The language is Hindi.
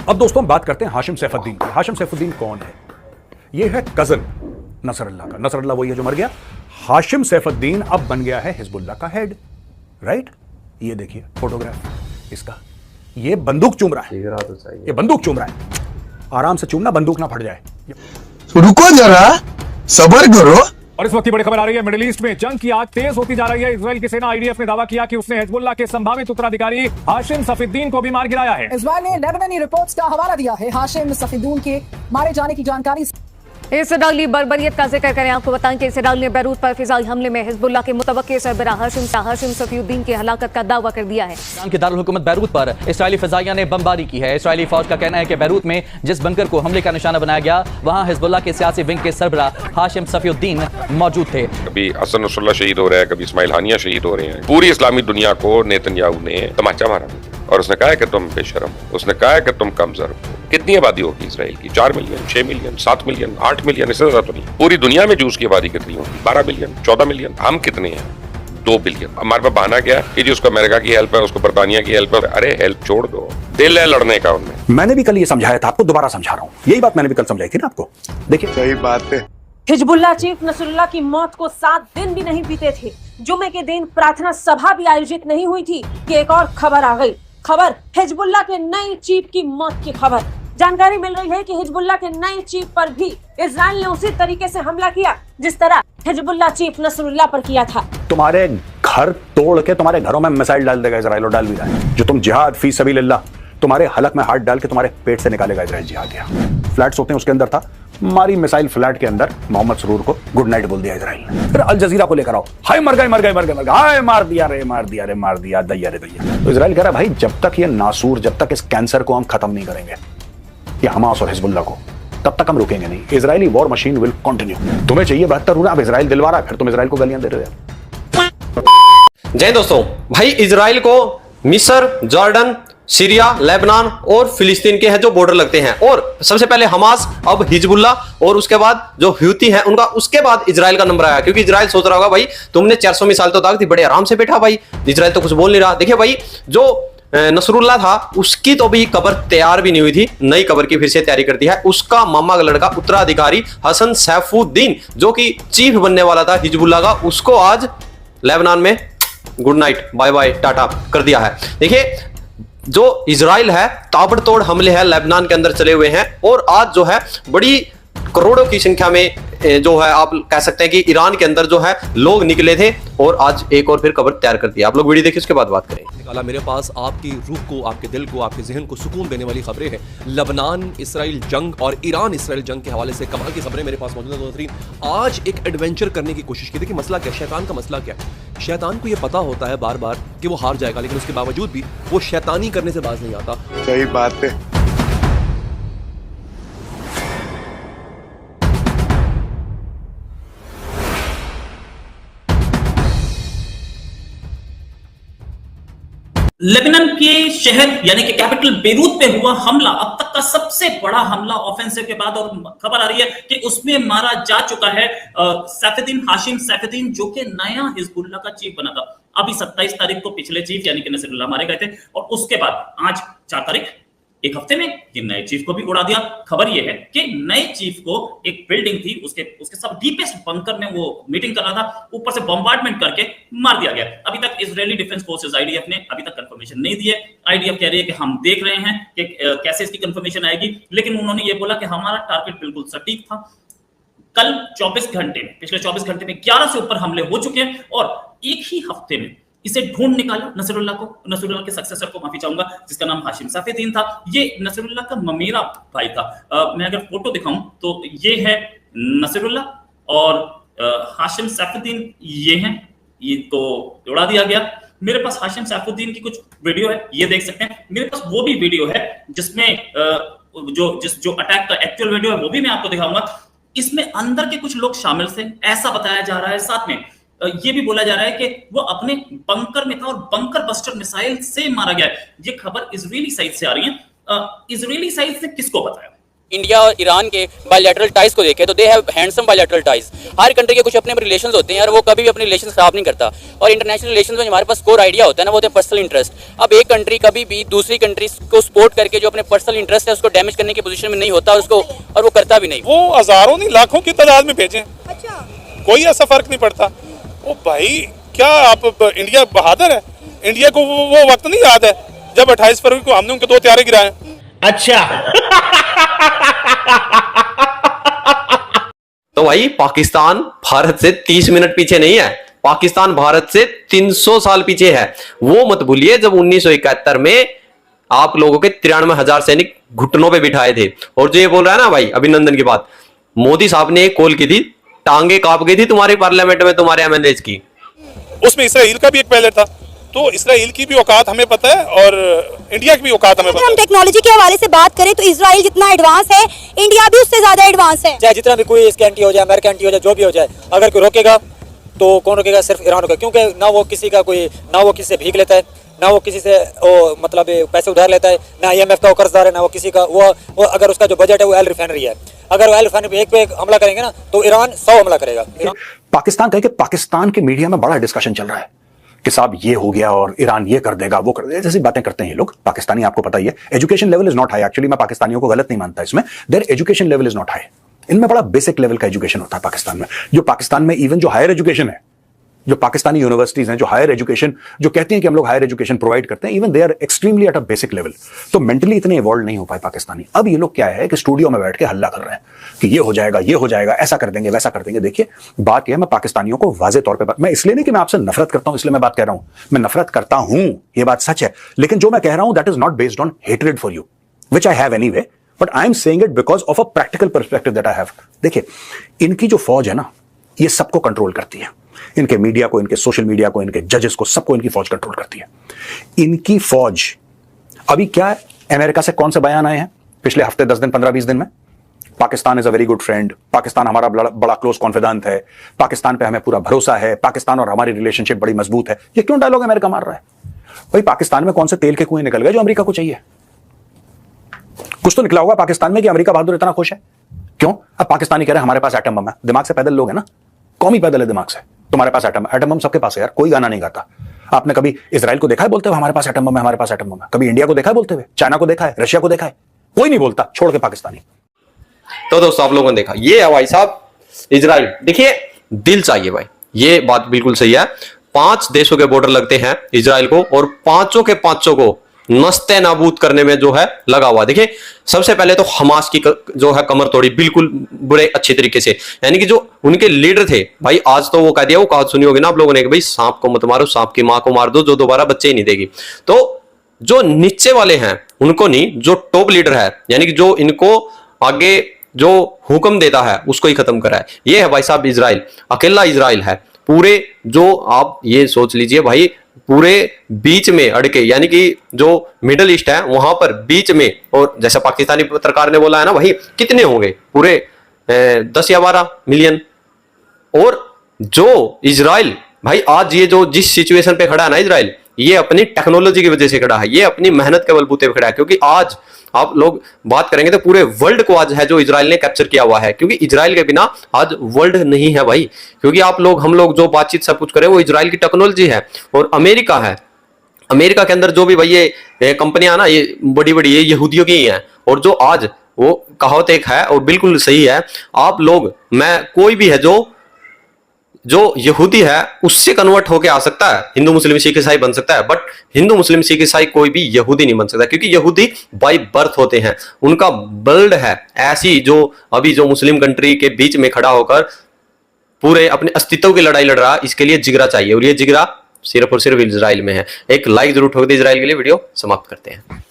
अब दोस्तों हम बात करते हैं हाशिम सैफुद्दीन की। हाशिम सैफुद्दीन कौन है? ये है कजन नसरुल्लाह का। नसरुल्लाह वही है जो मर गया। हाशिम सैफुद्दीन अब बन गया है हिजबुल्लाह का हेड, राइट? ये देखिए फोटोग्राफ इसका, ये बंदूक चूम रहा है, ये बंदूक चूम रहा है। आराम से चूमना, बंदूक ना फट जाए। रुको जरा, सब्र करो। और इस वक्त की बड़ी खबर आ रही है, मिडिल ईस्ट में जंग की आग तेज होती जा रही है। इजराइल की सेना आईडीएफ ने दावा किया कि उसने हिजबुल्लाह के संभावित उत्तराधिकारी हाशिम सफीद्दीन को भी मार गिराया है। इजराइल ने लेबनानी रिपोर्ट्स का हवाला दिया है। हाशिम सफीद्दीन के मारे जाने की जानकारी। इसराइली बर्बरियत का जिक्र करें, आपको बताएं कि इसराइल ने बैरूत पर फिजाई हमले में हिजबुल्लाह के मुतवक्किल सरबरा हाशिम सफीउद्दीन की हलाकत का दावा कर दिया है। ईरान के दारुल हुकूमत बैरूत पर इसराइली फजाइया ने बमबारी की है। इसराइली फौज का कहना है कि बैरूत में जिस बंकर को हमले का निशाना बनाया गया, वहां हिजबुल्लाह के सियासी विंग के सरबरा हाशिम सफीउद्दीन मौजूद थे। कभी हसन नसरुल्लाह शहीद हो रहा है, कभी इस्माइल हानिया शहीद हो रहे हैं। पूरी इस्लामी दुनिया को नेतन्याहू ने तमाचा मारा और उसने कहा है कि तुम बेशरम हो, उसने कहा है कि तुम कमजोर हो। कितनी आबादी होगी इसराइल की? 4 मिलियन, 6 मिलियन, 7 मिलियन, 8 मिलियन, इससे ज्यादा तो नहीं। पूरी दुनिया में जूस की आबादी कितनी होगी? 12 मिलियन, 14 मिलियन। हम कितने हैं? 2 बिलियन। हमारे पास बहाना क्या है कि जी उसको अमेरिका की हेल्प है, उसको बर्तानिया की हेल्प है। अरे हेल्प छोड़ दो, दिल है लड़ने का उनमें। मैंने भी कल ये समझाया था, आपको दोबारा समझा रहा हूं। यही बात मैंने भी कल समझाई थी ना आपको। देखिए, सही बात है। हिजबुल्लाह चीफ नसरुल्लाह की मौत को 7 दिन भी नहीं बीते थे। जुमे के दिन प्रार्थना सभा भी आयोजित नहीं हुई थी कि एक और खबर आ गई। खबर हिजबुल्लाह के नए चीफ की मौत की खबर। जानकारी मिल रही है कि हिजबुल्लाह के नए चीफ पर भी इजराइल ने उसी तरीके से हमला किया जिस तरह हिजबुल्लाह चीफ नसरुल्लाह पर किया था। तुम्हारे घर तोड़ के तुम्हारे घरों में मिसाइल डाल देगा इजराइल, और डाल भी रहा है। जो तुम जिहाद फी सबीलिल्लाह तुम्हारे हलक में हाथ डाल के तुम्हारे पेट से निकालेगा इजराइल जिहाद। फ्लैट्स होते हैं, उसके अंदर था, मारी मिसाइल फ्लैट के अंदर, मोहम्मद सरूर को गुड नाइट बोल दिया इजराइल ने। फिर अल जजीरा को लेकर आओ, हाय मर गए मर गए मर गए मर गए, हाय मार दिया रे मार दिया रे मार दिया, दैया रे दैया। तो इजराइल कह रहा है भाई जब तक ये नासूर, जब तक इस कैंसर को हम खत्म नहीं करेंगे, ये हमास और हिजबुल्लाह को, तब तक हम रुकेंगे नहीं। Israeli war machine will continue. तुम्हें चाहिए 72 रूना, अब इजराइल दिलवा रहा है, फिर तुम इजराइल को गालियां दे रहे हो। जय दोस्तों, भाई इजराइल को मिस्र, जॉर्डन, सीरिया, लेबनान और फिलिस्तीन के हैं जो बॉर्डर लगते हैं, और सबसे पहले हमास, अब हिजबुल्लाह, और उसके बाद जो हूती हैं उनका, उसके बाद इजराइल का नंबर आया। क्योंकि इजराइल सोच रहा होगा भाई तुमने 400 मिसाइल तो दाग दी, बड़े आराम से बैठा भाई, इजराइल तो कुछ बोल नहीं रहा। देखिए भाई, जो नसरुल्लाह था उसकी तो अभी कब्र तैयार भी नहीं हुई थी, नई कब्र की फिर से तैयारी कर दी है। उसका मामा का लड़का उत्तराधिकारी हसन सैफुद्दीन जो कि चीफ बनने वाला था हिजबुल्लाह का, उसको आज लेबनान में good night, bye bye, tata कर दिया है। देखिए, जो इजराइल है ताबड़तोड़ हमले हैं लेबनान के अंदर चले हुए हैं, और आज जो है बड़ी करोड़ों की संख्या में जो है आप कह सकते हैं कि ईरान के अंदर जो है लोग निकले थे, और आज एक और फिर कब्र तैयार कर दिया। आप लोग वीडियो देखिए, उसके बाद बात करें। निकाला मेरे पास आपकी रूह को, आपके दिल को, आपके जहन को सुकून देने वाली खबरें हैं। लेबनान इसराइल जंग और ईरान इसराइल जंग के हवाले से कमाल की खबरें मेरे पास मौजूद है। आज एक एडवेंचर करने की कोशिश की। देखिए मसला क्या, शैतान का मसला क्या है। शैतान को यह पता होता है बार बार कि वो हार जाएगा, लेकिन उसके बावजूद भी वो शैतानी करने से बाज नहीं आता। सही बात है। लेबनान के शहर यानी कि कैपिटल बेरूत पे हुआ हमला अब तक का सबसे बड़ा हमला ऑफेंसिव के बाद, और खबर आ रही है कि उसमें मारा जा चुका है सैफुद्दीन, हाशिम सैफुद्दीन, जो कि नया हिजबुल्लाह का चीफ बना था। अभी 27 तारीख को पिछले चीफ यानी कि नसरुल्लाह मारे गए थे, और उसके बाद आज 4 तारीख, एक हफ्ते में ये नए चीफ को भी उड़ा दिया। खबर ये है कि नए चीफ को एक बिल्डिंग थी, उसके सब डीपेस्ट बंकर में वो मीटिंग कर रहा था, ऊपर से बॉम्बार्डमेंट करके मार दिया गया। अभी तक इजरायली डिफेंस फोर्सेस आईडीएफ ने अभी तक कंफर्मेशन नहीं दी है। आईडीएफ कह रही है कि हम देख रहे हैं कि कैसे इसकी कंफर्मेशन आएगी, लेकिन उन्होंने ये बोला कि हमारा टारगेट बिल्कुल सटीक था। कल 24 घंटे में, पिछले 24 घंटे में 11 से ऊपर हमले हो चुके हैं, और एक ही हफ्ते में इसे ढूंढ निकाला नसरुल्लाह को, नसरुल्लाह के सक्सेसर को, माफी चाहूंगा, जिसका नाम हाशिम सैफुद्दीन था। ये नसरुल्लाह का ममेरा भाई था। मैं अगर फोटो दिखाऊं तो ये है नसरुल्लाह और हाशिम सैफुद्दीन ये हैं। ये तो उड़ा दिया गया। मेरे पास हाशिम सैफुद्दीन की कुछ वीडियो है, ये देख सकते हैं। मेरे पास वो भी वीडियो है जिसमें जो अटैक का एक्चुअल वीडियो है वो भी मैं आपको दिखाऊंगा। इसमें अंदर के कुछ लोग शामिल थे ऐसा बताया जा रहा है। साथ में ये भी बोला जा रहा है कि वो अपने बंकर में था और बंकर बस्टर मिसाइल से मारा गया है। ये खबर इजरायली साइड से आ रही है। इजरायली साइड से किसको बताया? इंडिया और ईरान के बायलैटरल टाइज को देखें तो they have handsome bilateral ties. Her country के कुछ अपने रिलेशंस होते हैं और वो कभी भी अपने रिलेशंस खराब नहीं करता। और इंटरनेशनल रिलेशंस में हमारे पास कोर आइडिया होता है ना, वो होता है पर्सनल इंटरेस्ट। अब एक कंट्री कभी भी दूसरी कंट्री को सपोर्ट करके जो अपने पर्सनल इंटरेस्ट है उसको डैमेज करने की पोजीशन में नहीं होता उसको, और वो करता भी नहीं। वो हजारों नहीं लाखों की तादाद में भेजें, कोई ऐसा फर्क नहीं पड़ता। ओ भाई क्या आप इंडिया बहादुर है? इंडिया को वो वक्त नहीं याद है जब 28 फरवरी को हमने उनके 2 त्यारे गिराए। अच्छा तो भाई पाकिस्तान भारत से 30 मिनट पीछे नहीं है, पाकिस्तान भारत से 300 साल पीछे है। वो मत भूलिए जब 1971 में आप लोगों के 93,000 सैनिक घुटनों पे बिठाए थे। और जो ये बोल रहा है ना भाई अभिनंदन की बात, मोदी साहब ने एक कॉल की थी, टांगे कांप गई थी तुम्हारी पार्लियामेंट में तुम्हारे एमएलएज की। उसमें इसराइल का भी एक पहले था, तो इसराइल की भी औकात हमें पता है और इंडिया की भी औकात हमें पता है। हम टेक्नोलॉजी के हवाले से बात करें तो इसराइल जितना एडवांस है इंडिया भी उससे ज्यादा एडवांस है। चाहे जितना भी कोई इसके एंटी हो जाए, अमेरिका एंटी हो जाए, जो भी हो जाए, अगर कोई रोकेगा तो कौन रोकेगा? सिर्फ ईरान रोकेगा। क्योंकि ना वो किसी का कोई, ना वो किसी से भीख लेता है, ना वो किसी से वो मतलब पैसे उधार लेता है, ना IMF का वो कर्जदार है, ना वो किसी का वो अगर उसका जो बजट है वो ऑयल रिफाइनरी है, अगर ऑयल रिफाइनरी एक पे एक हमला करेंगे ना तो ईरान 100 हमला करेगा। पाकिस्तान कहे कि पाकिस्तान के मीडिया में बड़ा डिस्कशन चल रहा है कि साहब ये हो गया और ईरान ये कर देगा, वो कर देगा, जैसी बातें करते हैं ये लोग। पाकिस्तानी आपको पता ही है, education level is not high. Actually मैं पाकिस्तानियों को गलत नहीं मानता इसमें, there education level is not high. इनमें बड़ा बेसिक लेवल का एजुकेशन होता है पाकिस्तान में। जो पाकिस्तान में इवन जो हायर एजुकेशन है, जो पाकिस्तानी यूनिवर्सिटीज हैं जो हायर एजुकेशन जो कहती हैं कि हम लोग हायर एजुकेशन प्रोवाइड करते हैं, even they are extremely at a basic level. तो मेंटली इतने इवॉल्व नहीं हो पाए पाकिस्तानी। अब ये लोग क्या है कि स्टूडियो में बैठ के हल्ला कर रहे हैं कि ये हो जाएगा, ये हो जाएगा, ऐसा कर देंगे, वैसा कर देंगे। देखिए बात यह है, मैं पाकिस्तानियों को वाजे तौर पर, मैं इसलिए नहीं कि मैं आपसे नफरत करता हूं इसलिए मैं बात कह रहा हूं, मैं नफरत करता हूं, ये बात सच है, लेकिन जो मैं कह रहा हूं that is not based on hatred for you which I have anyway, but I am saying it because of a practical perspective that I have. देखिए इनकी जो फौज है ना, ये सबको कंट्रोल करती है, इनके मीडिया को, इनके सोशल मीडिया को, इनके जजेस को, सबको इनकी फौज कंट्रोल करती है। इनकी फौज अभी क्या है, अमेरिका से कौन से बयान आए हैं पिछले हफ्ते, 10 दिन, 15-20 दिन में? Pakistan is a very good friend, Pakistan हमारा बड़ा क्लोज कॉन्फिडेंट है, पाकिस्तान पे हमें पूरा भरोसा है, पाकिस्तान और हमारी रिलेशनशिप बड़ी मजबूत है। ये क्यों डायलॉग अमेरिका मार रहा है भाई? पाकिस्तान में कौन से तेल के कुएं निकल गए जो अमेरिका को चाहिए? कुछ तो निकला होगा पाकिस्तान में कि अमेरिका बहादुर इतना खुश है। क्यों? अब पाकिस्तानी कह रहे हैं हमारे पास एटम बम है। दिमाग से पैदल लोग है ना, कौमी पैदल है दिमाग से। तुम्हारे पास एटम बम सबके पास है यार, कोई गाना नहीं गाता। आपने कभी इजराइल को देखा है बोलते हुए हमारे पास एटम बम है, हमारे पास एटम बम है? कभी इंडिया को देखा है बोलते हुए? चाइना को देखा है? रशिया को देखा है? कोई नहीं बोलता, छोड़ के पाकिस्तानी। तो दोस्तों आप लोगों ने देखा, ये है भाई साहब इजराइल। देखिए दिल चाहिए भाई, ये बात बिल्कुल सही है। 5 देशों के बॉर्डर लगते हैं इजराइल को और पांचों के पांचों को नस्ते नाबूद करने में जो है लगा हुआ। देखिए सबसे पहले तो हमास की जो है कमर तोड़ी बिल्कुल बुरे अच्छे तरीके से, यानी कि जो उनके लीडर थे भाई, आज तो वो कह दिया, वो कहावत सुनी होगी ना आप लोगों ने कि भाई सांप को मत मारो, सांप की मां को मार दो जो दोबारा बच्चे ही नहीं देगी। तो जो नीचे वाले हैं उनको नहीं, जो टॉप लीडर है यानी कि जो इनको आगे जो हुक्म देता है उसको ही खत्म करा है। ये है भाई साहब इजराइल, अकेला इजराइल है। पूरे जो आप ये सोच लीजिए भाई, पूरे बीच में अड़के, यानी कि जो मिडल ईस्ट है वहां पर बीच में, और जैसा पाकिस्तानी पत्रकार ने बोला है ना भाई, कितने होंगे पूरे 10 या 12 मिलियन। और जो इजराइल भाई आज ये जो जिस सिचुएशन पे खड़ा है ना इजराइल, ये अपनी टेक्नोलॉजी की वजह से खड़ा है, ये अपनी मेहनत के बलबूते पे खड़ा है। क्योंकि आज आप लोग बात करेंगे तो पूरे वर्ल्ड को आज है जो इजराइल ने कैप्चर किया हुआ है, क्योंकि इजराइल के बिना आज वर्ल्ड नहीं है भाई। क्योंकि आप लोग, हम लोग जो बातचीत सब कुछ करें वो इजराइल की टेक्नोलॉजी है और अमेरिका है। अमेरिका के अंदर जो भी भाई ये कंपनियां ना, ये बड़ी बड़ी ये यहूदियों की ही हैं। और जो आज वो कहावत एक है और बिल्कुल सही है, आप लोग, मैं, कोई भी है जो यहूदी है उससे कन्वर्ट होके आ सकता है, हिंदू मुस्लिम सिख ईसाई बन सकता है, बट हिंदू मुस्लिम सिख ईसाई कोई भी यहूदी नहीं बन सकता। क्योंकि यहूदी बाय बर्थ होते हैं, उनका ब्लड है ऐसी, जो अभी जो मुस्लिम कंट्री के बीच में खड़ा होकर पूरे अपने अस्तित्व की लड़ाई लड़ रहा, इसके लिए जिगरा चाहिए, और ये जिगरा सिर्फ और सिर्फ इजराइल में है। एक लाइक जरूर ठोक दे इजराइल के लिए। वीडियो समाप्त करते हैं।